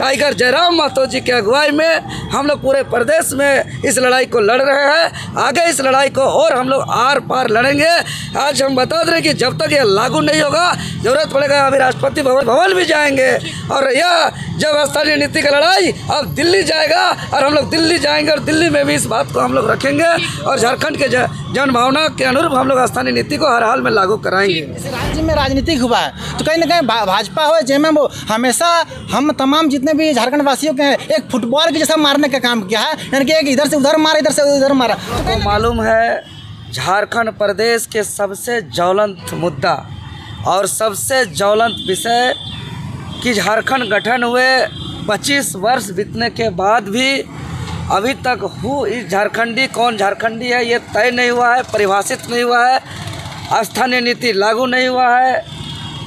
Tiger Jairam Mahato जी की अगुवाई में हम लोग पूरे प्रदेश में इस लड़ाई को लड़ रहे हैं। आगे इस लड़ाई को और हम लोग आर पार लड़ेंगे। आज हम बता दें कि जब तक ये लागू नहीं होगा, ज़रूरत पड़ेगा अभी राष्ट्रपति भवन भी जाएंगे। और यह जब स्थानीय नीति का लड़ाई अब दिल्ली जाएगा और हम लोग दिल्ली जाएंगे और दिल्ली में भी इस बात को हम लोग रखेंगे और झारखंड के जन भावना के अनुरूप हम लोग स्थानीय नीति को हर हाल में लागू कराएंगे। राज्य में राजनीतिक हुआ है तो कहीं ना कहीं भाजपा हो जेएमएम वो हमेशा हम तमाम जितने भी झारखंड वासियों के एक फुटबॉल के जैसा मारने का काम किया है, यानी कि एक इधर से उधर मारा, इधर से उधर मारा। तो मालूम है झारखंड प्रदेश के सबसे ज्वलंत मुद्दा और सबसे ज्वलंत विषय कि झारखंड गठन हुए 25 वर्ष बीतने के बाद भी अभी तक इस झारखंडी कौन झारखंडी है ये तय नहीं हुआ है, परिभाषित नहीं हुआ है, स्थानीय नीति लागू नहीं हुआ है,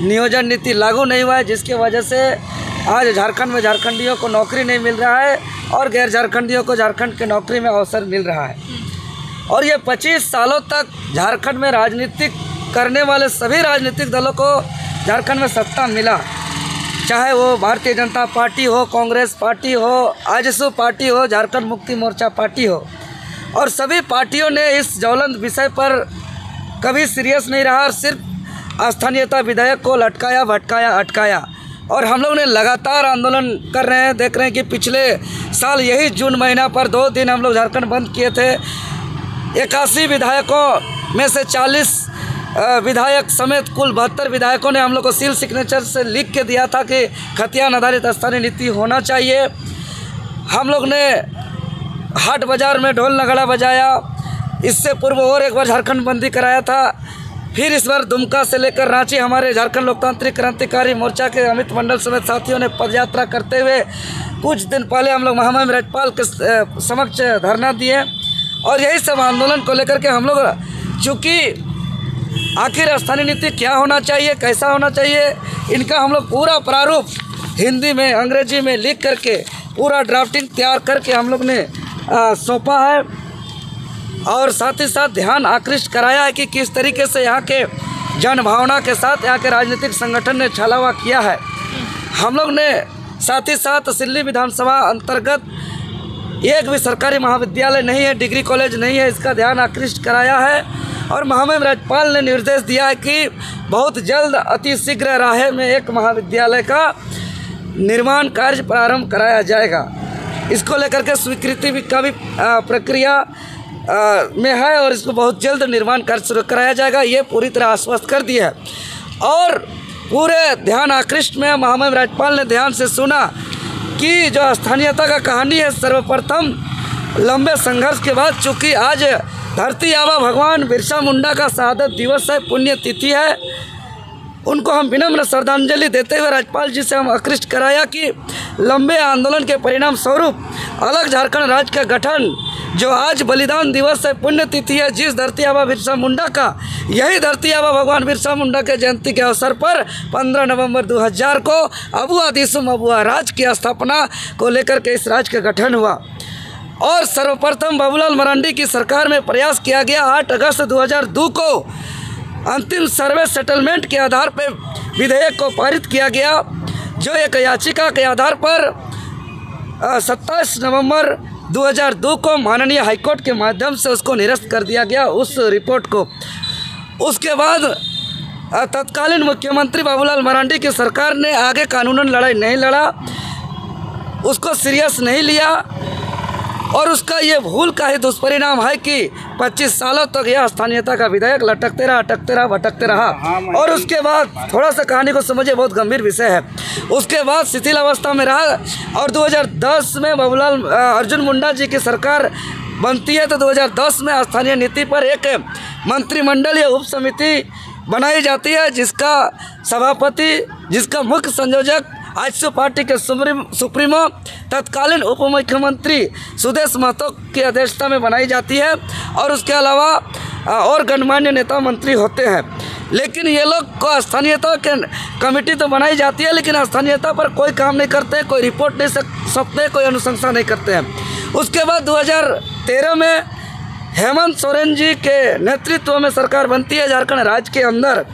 नियोजन नीति लागू नहीं हुआ है, जिसकी वजह से आज झारखंड में झारखंडियों को नौकरी नहीं मिल रहा है और गैर झारखंडियों को झारखंड के नौकरी में अवसर मिल रहा है। और ये 25 सालों तक झारखंड में राजनीतिक करने वाले सभी राजनीतिक दलों को झारखंड में सत्ता मिला, चाहे वो भारतीय जनता पार्टी हो, कांग्रेस पार्टी हो, आजसू पार्टी हो, झारखंड मुक्ति मोर्चा पार्टी हो, और सभी पार्टियों ने इस ज्वलंत विषय पर कभी सीरियस नहीं रहा और सिर्फ स्थानीयता विधेयक को लटकाया, भटकाया, अटकाया। और हम लोग ने लगातार आंदोलन कर रहे हैं। देख रहे हैं कि पिछले साल यही जून महीना पर 2 दिन हम लोग झारखंड बंद किए थे। 81 विधायकों में से 40 विधायक समेत कुल 72 विधायकों ने हम लोग को सील सिग्नेचर से लिख के दिया था कि खतियान आधारित स्थानीय नीति होना चाहिए। हम लोग ने हाट बाज़ार में ढोल नगाड़ा बजाया। इससे पूर्व और एक बार झारखंड बंदी कराया था। फिर इस बार दुमका से लेकर रांची हमारे झारखंड लोकतांत्रिक क्रांतिकारी मोर्चा के अमित मंडल समेत साथियों ने पदयात्रा करते हुए कुछ दिन पहले हम लोग महामहिम राज्यपाल के समक्ष धरना दिए। और यही सब आंदोलन को लेकर के हम लोग, चूँकि आखिर स्थानीय नीति क्या होना चाहिए, कैसा होना चाहिए, इनका हम लोग पूरा प्रारूप हिंदी में, अंग्रेजी में लिख करके पूरा ड्राफ्टिंग तैयार करके हम लोग ने सौंपा है। और साथ ही साथ ध्यान आकृष्ट कराया है कि किस तरीके से यहाँ के जन भावना के साथ यहाँ के राजनीतिक संगठन ने छलावा किया है। हम लोग ने साथ ही साथ सिल्ली विधानसभा अंतर्गत एक भी सरकारी महाविद्यालय नहीं है, डिग्री कॉलेज नहीं है, इसका ध्यान आकृष्ट कराया है। और महामहिम राज्यपाल ने निर्देश दिया है कि बहुत जल्द अति शीघ्र राहे में एक महाविद्यालय का निर्माण कार्य प्रारंभ कराया जाएगा। इसको लेकर के स्वीकृति का भी प्रक्रिया में है और इसको बहुत जल्द निर्माण कार्य शुरू कराया जाएगा, ये पूरी तरह आश्वस्त कर दिया है। और पूरे ध्यान आकृष्ट में महामहिम राज्यपाल ने ध्यान से सुना कि जो स्थानीयता का कहानी है, सर्वप्रथम लंबे संघर्ष के बाद, चूँकि आज धरती आबा भगवान बिरसा मुंडा का शहादत दिवस है, पुण्यतिथि है, उनको हम विनम्र श्रद्धांजलि देते हुए राज्यपाल जी से हम आकृष्ट कराया कि लंबे आंदोलन के परिणाम स्वरूप अलग झारखंड राज्य का गठन, जो आज बलिदान दिवस है, पुण्यतिथि है, जिस धरती आबा बिरसा मुंडा का, यही धरती आबा भगवान बिरसा मुंडा के जयंती के अवसर पर 15 नवंबर 2000 को अबुआ दिसुम अबुआ राज की स्थापना को लेकर के इस राज्य का गठन हुआ। और सर्वप्रथम बाबूलाल मरांडी की सरकार में प्रयास किया गया। 8 अगस्त 2002 को अंतिम सर्वे सेटलमेंट के आधार पर विधेयक को पारित किया गया, जो एक याचिका के आधार पर 27 नवंबर 2002 को माननीय हाईकोर्ट के माध्यम से उसको निरस्त कर दिया गया, उस रिपोर्ट को। उसके बाद तत्कालीन मुख्यमंत्री बाबूलाल मरांडी की सरकार ने आगे कानूनन लड़ाई नहीं लड़ा, उसको सीरियस नहीं लिया और उसका ये भूल का ही दुष्परिणाम है कि 25 सालों तक यह स्थानीयता का विधेयक लटकते रहा, अटकते रहा, भटकते रहा। और उसके बाद थोड़ा सा कहानी को समझिए, बहुत गंभीर विषय है। उसके बाद शिथिल अवस्था में रहा और 2010 में बाबूलाल अर्जुन मुंडा जी की सरकार बनती है, तो 2010 में स्थानीय नीति पर एक मंत्रिमंडल या उप समिति बनाई जाती है, जिसका सभापति, जिसका मुख्य संयोजक आजसू पार्टी के सुप्रीमो तत्कालीन उप मुख्यमंत्री सुदेश महतो की अध्यक्षता में बनाई जाती है। और उसके अलावा और गणमान्य नेता मंत्री होते हैं। लेकिन ये लोग को स्थानीयता के कमेटी तो बनाई जाती है, लेकिन स्थानीयता पर कोई काम नहीं करते, कोई रिपोर्ट नहीं सौंपते, कोई अनुशंसा नहीं करते हैं। उसके बाद 2013 में हेमंत सोरेन जी के नेतृत्व में सरकार बनती है झारखंड राज्य के अंदर,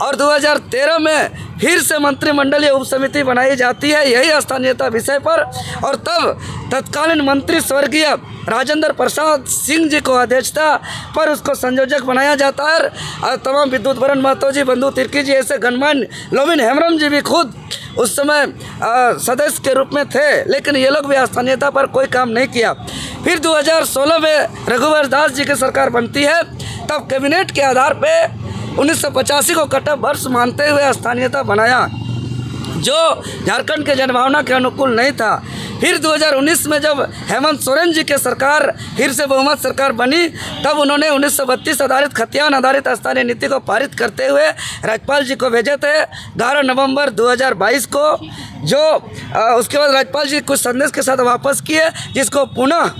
और 2013 में फिर से मंत्रिमंडलीय उप समिति बनाई जाती है यही स्थानीयता विषय पर, और तब तत्कालीन मंत्री स्वर्गीय राजेंद्र प्रसाद सिंह जी को अध्यक्षता पर उसको संयोजक बनाया जाता है। और तमाम विद्युत बरन महतो जी, बंधु तिर्की जी, ऐसे गणमान्य लोबिन हेम्ब्रम जी भी खुद उस समय सदस्य के रूप में थे, लेकिन ये लोग भी स्थानीयता पर कोई काम नहीं किया। फिर 2016 में रघुवर दास जी की सरकार बनती है, तब कैबिनेट के आधार पे 1985 को कटअप वर्ष मानते हुए स्थानीयता बनाया, जो झारखंड के जनभावना के अनुकूल नहीं था। फिर 2019 में जब हेमंत सोरेन जी की सरकार फिर से बहुमत सरकार बनी, तब उन्होंने 1932 आधारित खतियान आधारित स्थानीय नीति को पारित करते हुए राज्यपाल जी को भेजे थे 11 नवंबर 2022 को, जो उसके बाद राज्यपाल जी कुछ संदेश के साथ वापस किए, जिसको पुनः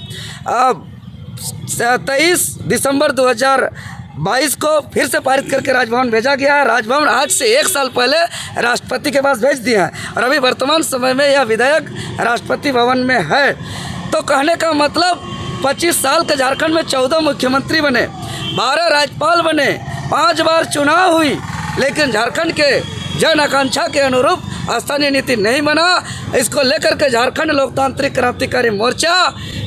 23 दिसंबर 2022 को फिर से पारित करके राजभवन भेजा गया है। राजभवन आज से 1 साल पहले राष्ट्रपति के पास भेज दिया है और अभी वर्तमान समय में यह विधेयक राष्ट्रपति भवन में है। तो कहने का मतलब 25 साल के झारखंड में 14 मुख्यमंत्री बने, 12 राज्यपाल बने, 5 बार चुनाव हुई, लेकिन झारखंड के जन आकांक्षा के अनुरूप स्थानीय नीति नहीं बना। इसको लेकर के झारखंड लोकतांत्रिक क्रांतिकारी मोर्चा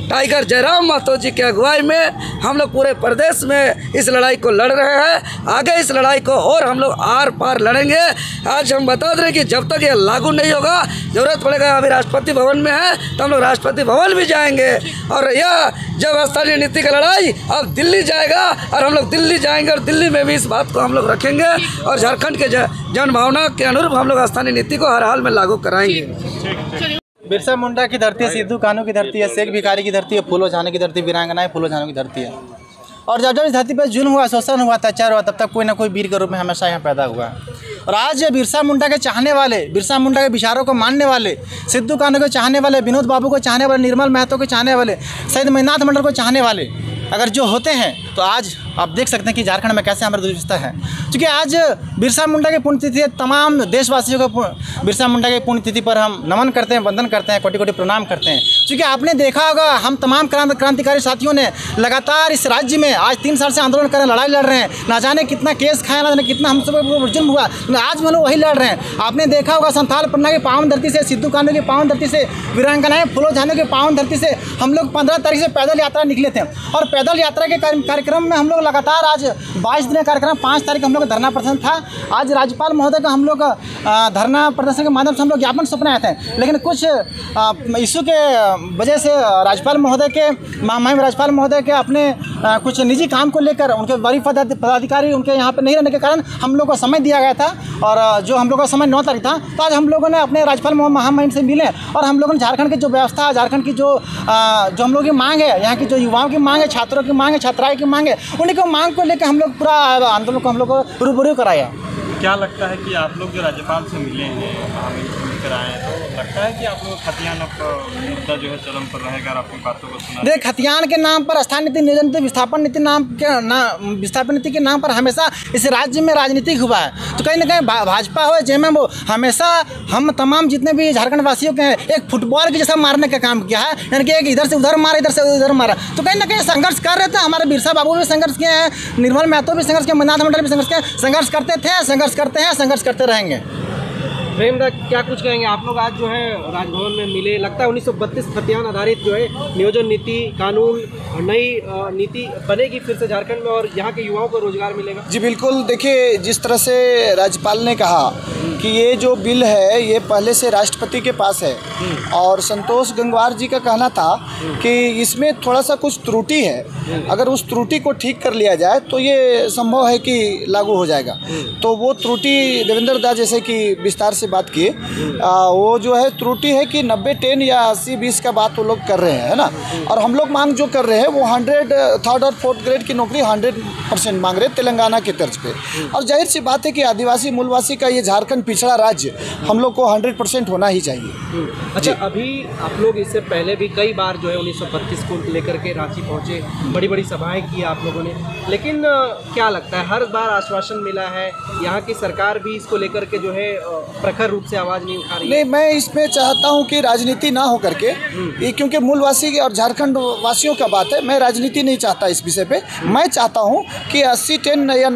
टाइगर जयराम महतो जी की अगुवाई में हम लोग पूरे प्रदेश में इस लड़ाई को लड़ रहे हैं। आगे इस लड़ाई को और हम लोग आर पार लड़ेंगे। आज हम बता दें कि जब तक ये लागू नहीं होगा, ज़रूरत पड़ेगा, अभी राष्ट्रपति भवन में है तो हम लोग राष्ट्रपति भवन भी जाएंगे, और यह जब स्थानीय नीति का लड़ाई अब दिल्ली जाएगा और हम लोग दिल्ली जाएंगे और दिल्ली में भी इस बात को हम लोग रखेंगे और झारखंड के जन भावना के अनुरूप हम लोग स्थानीय नीति को हर हाल में लागू कराएंगे। बिरसा मुंडा की धरती है, सिद्धू कान्हू की धरती है, शेख भिखारी की धरती है, फूलो झानो की धरती, वीरांगनाएं फूलो झानो की धरती है। और जब जब इस धरती पर जुल्म हुआ, शोषण हुआ, अत्याचार हुआ, तब तक कोई ना कोई वीर के रूप में हमेशा यहाँ पैदा हुआ। और आज बिरसा मुंडा के चाहने वाले, बिरसा मुंडा के विचारों को मानने वाले, सिद्धू कान्हू को चाहने वाले, विनोद बाबू को चाहने वाले, निर्मल महतो को चाहने वाले, शहीद मणिनाथ मंडल को चाहने वाले अगर जो होते हैं, तो आज आप देख सकते हैं कि झारखंड में कैसे हमारी दुर्व्यवस्था है। क्योंकि आज बिरसा मुंडा की पुण्यतिथि है, तमाम देशवासियों को बिरसा मुंडा की पुण्यतिथि पर हम नमन करते हैं, वंदन करते हैं, कोटि कोटि प्रणाम करते हैं। क्योंकि आपने देखा होगा, हम तमाम क्रांतिकारी साथियों ने लगातार इस राज्य में आज 3 साल से आंदोलन कर रहे हैं, लड़ाई लड़ रहे हैं, ना जाने कितना केस खाया, ना जाने कितना हम सब जुर्म हुआ, आज हम लोग वही लड़ रहे हैं। आपने देखा होगा संथाल पन्ना की पावन धरती से, सिद्धू कान्हू की पावन धरती से, वीरांगनाएं फूलो झानो की पावन धरती से हम लोग 15 तारीख से पैदल यात्रा निकले थे। और पैदल यात्रा के कार्यक्रम में हम लोग लगातार आज 22 दिन कार्यक्रम, 5 तारीख हम लोग धरना प्रदर्शन था। आज राज्यपाल महोदय का हम लोग धरना प्रदर्शन के माध्यम से हम लोग ज्ञापन सौंपने आए थे, लेकिन कुछ इशू के वजह से राज्यपाल महोदय के महामहिम राज्यपाल महोदय के अपने कुछ निजी काम को लेकर उनके वरीय पदाधिकारी उनके यहाँ पर नहीं रहने के कारण हम लोग को समय दिया गया था, और जो हम लोग का समय 9 तारीख था, तो आज हम लोगों ने अपने राज्यपाल महामहिम से मिले और हम लोगों ने झारखंड की जो व्यवस्था है, झारखंड की जो हम लोग की मांग है, यहाँ की जो युवाओं की मांग है, छात्रों की मांग है, छात्राएं की मांग है, उन्हीं को मांग को लेकर हम लोग पूरा आंदोलन को हम लोग को रूबरू कराया। क्या लगता है कि आप लोग जो राज्यपाल से मिले हैं, मिलकर आए हैं, तो लगता है कि आप लोग खतियान मुद्दा जो है चरम पर रहेगा और आपकी बातों को सुना? देख, खतियान के नाम पर, स्थानीय नीति, नियोजन नीति, विस्थापन नीति के नाम पर हमेशा इस राज्य में राजनीतिक हुआ है। तो कहीं ना कहीं भाजपा हो, जेएमएम वो, हमेशा हम तमाम जितने भी झारखंड वासियों के एक फुटबॉल के जैसा मारने का काम किया है, यानी कि एक इधर से उधर मारा, इधर से उधर मारा। तो कहीं ना कहीं संघर्ष कर रहे थे। हमारे बिरसा बाबू भी संघर्ष किए हैं, निर्मल महतो भी संघर्ष किए, मणिनाथ मंडल भी संघर्ष किए, संघर्ष करते थे, संघर्ष करते हैं, संघर्ष करते रहेंगे। प्रेमदा, क्या कुछ कहेंगे? आप लोग आज जो है राजभवन में मिले, लगता है 1932 खतियान आधारित जो है नियोजन नीति, कानून, नई नीति बनेगी फिर से झारखंड में और यहाँ के युवाओं को रोजगार मिलेगा? जी बिल्कुल। देखिए, जिस तरह से राज्यपाल ने कहा कि ये जो बिल है ये पहले से राष्ट्रपति के पास है, और संतोष गंगवार जी का कहना था कि इसमें थोड़ा सा कुछ त्रुटि है, अगर उस त्रुटि को ठीक कर लिया जाए तो ये संभव है कि लागू हो जाएगा। तो वो त्रुटि देवेंद्र दा जैसे कि विस्तार से बात की, वो जो है त्रुटि है कि 90-10 या 80-20 का बात वो लोग कर रहे हैं, है ना। और हम लोग मांग जो कर रहे हैं वो 100 3rd और 4th ग्रेड की नौकरी 100% मांग रहे हैं तेलंगाना के तर्ज पे। और जाहिर सी बात है कि आदिवासी मूलवासी का ये झारखंड पिछड़ा राज्य हम लोग को 100% होना ही चाहिए। अच्छा, अभी आप लोग इससे पहले भी कई बार जो है 1932 को लेकर के रांची पहुंचे, बड़ी बड़ी सभाएं की आप लोगों ने, लेकिन क्या लगता है हर बार आश्वासन मिला है, यहाँ की सरकार भी इसको लेकर के जो है प्रखर रूप से आवाज़ नहीं उठा रही है? नहीं, मैं इसमें चाहता हूं कि राजनीति ना हो करके, ये क्योंकि मूलवासी और झारखंड वासियों का बात है, मैं राजनीति नहीं चाहता इस विषय पे। मैं चाहता हूं कि 80-10 या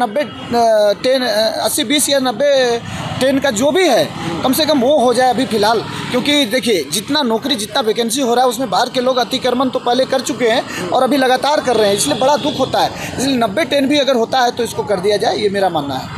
80-20 या 90-10 का जो भी है कम से कम वो हो जाए अभी फ़िलहाल। क्योंकि देखिए जितना नौकरी, जितना वैकेंसी हो रहा है उसमें बाहर के लोग अतिक्रमण तो पहले कर चुके हैं और अभी लगातार कर रहे हैं, इसलिए बड़ा दुख होता है। इसलिए 90-10 भी अगर होता है तो इसको कर दिया जाए, ये मेरा मानना है।